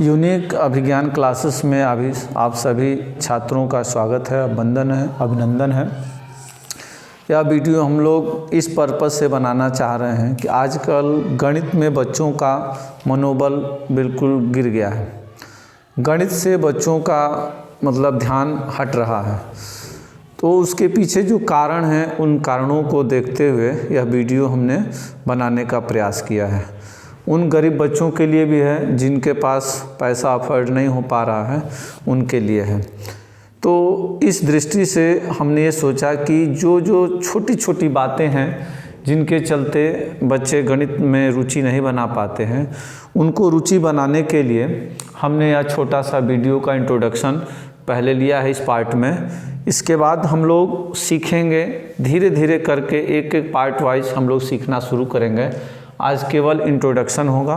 Unique अभिज्ञान classes में अभी आप सभी छात्रों का स्वागत है, अभिनंदन है। यह वीडियो हम लोग इस पर्पज़ से बनाना चाह रहे हैं कि आजकल गणित में बच्चों का मनोबल बिल्कुल गिर गया है। गणित से बच्चों का ध्यान हट रहा है, तो उसके पीछे जो कारण हैं उन कारणों को देखते हुए यह वीडियो हमने बनाने का प्रयास किया है। उन गरीब बच्चों के लिए भी है जिनके पास पैसा अफोर्ड नहीं हो पा रहा है, उनके लिए है। तो इस दृष्टि से हमने ये सोचा कि जो छोटी छोटी बातें हैं जिनके चलते बच्चे गणित में रुचि नहीं बना पाते हैं, उनको रुचि बनाने के लिए हमने यह छोटा सा वीडियो का इंट्रोडक्शन पहले लिया है इस पार्ट में। इसके बाद हम लोग सीखेंगे, धीरे धीरे करके एक एक पार्ट वाइज हम लोग सीखना शुरू करेंगे। आज केवल इंट्रोडक्शन होगा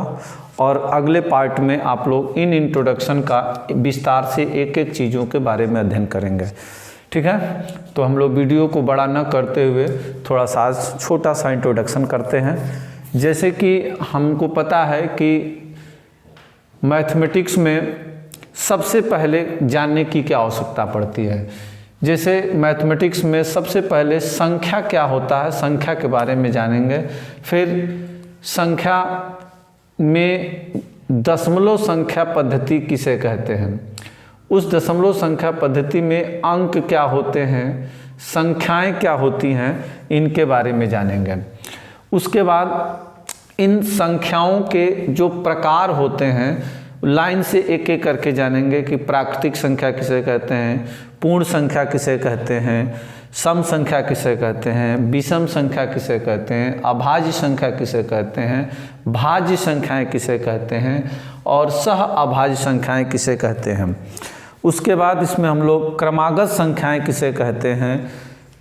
और अगले पार्ट में आप लोग इन इंट्रोडक्शन का विस्तार से एक एक चीज़ों के बारे में अध्ययन करेंगे। ठीक है, तो हम लोग वीडियो को बड़ा न करते हुए थोड़ा सा छोटा सा इंट्रोडक्शन करते हैं। जैसे कि हमको पता है कि मैथमेटिक्स में सबसे पहले जानने की क्या आवश्यकता पड़ती है। जैसे मैथमेटिक्स में सबसे पहले संख्या क्या होता है, संख्या के बारे में जानेंगे। फिर संख्या में दशमलव संख्या पद्धति किसे कहते हैं, उस दशमलव संख्या पद्धति में अंक क्या होते हैं, संख्याएं क्या होती हैं, इनके बारे में जानेंगे। उसके बाद इन संख्याओं के जो प्रकार होते हैं लाइन से एक एक करके जानेंगे कि प्राकृतिक संख्या किसे कहते हैं, पूर्ण संख्या किसे कहते हैं, सम संख्या किसे कहते हैं, विषम संख्या किसे कहते हैं, अभाज्य संख्या किसे कहते हैं, भाज्य संख्याएं किसे कहते हैं और सह अभाज्य संख्याएं किसे कहते हैं। उसके बाद इसमें हम लोग क्रमागत संख्याएं किसे कहते हैं,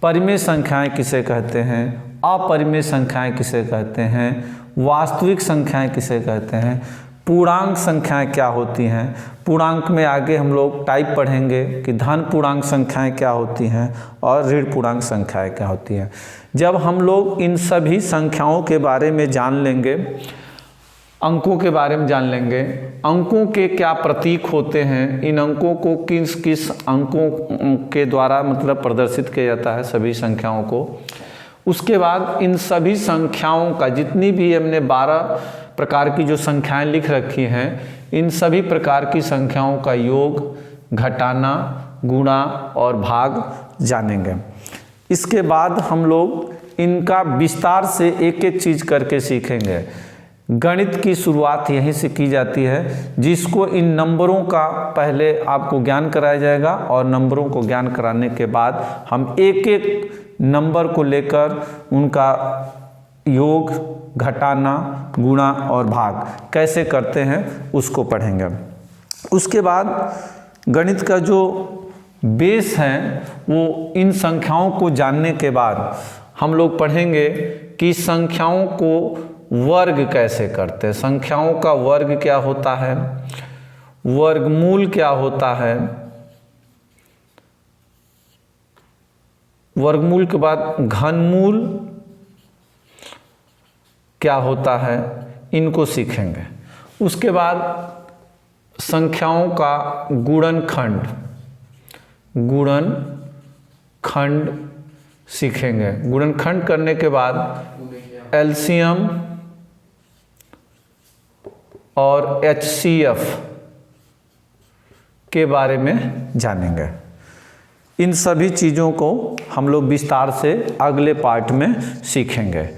परिमेय संख्याएं किसे कहते हैं, अपरिमेय संख्याएं किसे कहते हैं, वास्तविक संख्याएं किसे कहते हैं, पूर्णांक संख्याएं क्या होती हैं। पूर्णांक में आगे हम लोग टाइप पढ़ेंगे कि धन पूर्णांक संख्याएं क्या होती हैं और ऋण पूर्णांक संख्याएं क्या होती हैं। जब हम लोग इन सभी संख्याओं के बारे में जान लेंगे, अंकों के बारे में जान लेंगे, अंकों के क्या प्रतीक होते हैं, इन अंकों को किस किस अंकों के द्वारा प्रदर्शित किया जाता है सभी संख्याओं को। उसके बाद इन सभी संख्याओं का जितनी भी हमने 12 प्रकार की जो संख्याएं लिख रखी हैं, इन सभी प्रकार की संख्याओं का योग, घटाना, गुणा और भाग जानेंगे। इसके बाद हम लोग इनका विस्तार से एक एक चीज़ करके सीखेंगे। गणित की शुरुआत यहीं से की जाती है, जिसको इन नंबरों का पहले आपको ज्ञान कराया जाएगा और नंबरों को ज्ञान कराने के बाद हम एक एक नंबर को लेकर उनका योग, घटाना, गुणा और भाग कैसे करते हैं उसको पढ़ेंगे। उसके बाद गणित का जो बेस है वो इन संख्याओं को जानने के बाद हम लोग पढ़ेंगे कि संख्याओं को वर्ग कैसे करते हैं, संख्याओं का वर्ग क्या होता है, वर्गमूल क्या होता है, वर्गमूल के बाद घनमूल क्या होता है, इनको सीखेंगे। उसके बाद संख्याओं का गुणनखंड सीखेंगे। गुणनखंड करने के बाद एलसीएम और एचसीएफ के बारे में जानेंगे। इन सभी चीज़ों को हम लोग विस्तार से अगले पार्ट में सीखेंगे।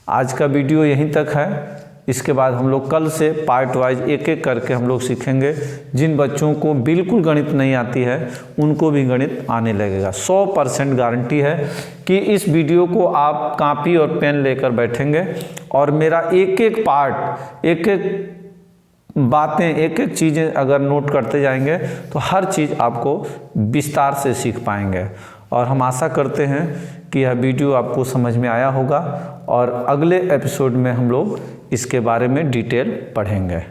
आज का वीडियो यहीं तक है। इसके बाद हम लोग कल से पार्ट वाइज एक एक करके हम लोग सीखेंगे। जिन बच्चों को बिल्कुल गणित नहीं आती है उनको भी गणित आने लगेगा। 100% गारंटी है कि इस वीडियो को आप कॉपी और पेन लेकर बैठेंगे और मेरा एक एक पार्ट, एक एक बातें, एक एक चीज़ें अगर नोट करते जाएंगे तो हर चीज़ आपको विस्तार से सीख पाएंगे। और हम आशा करते हैं कि यह वीडियो आपको समझ में आया होगा और अगले एपिसोड में हम लोग इसके बारे में डिटेल पढ़ेंगे।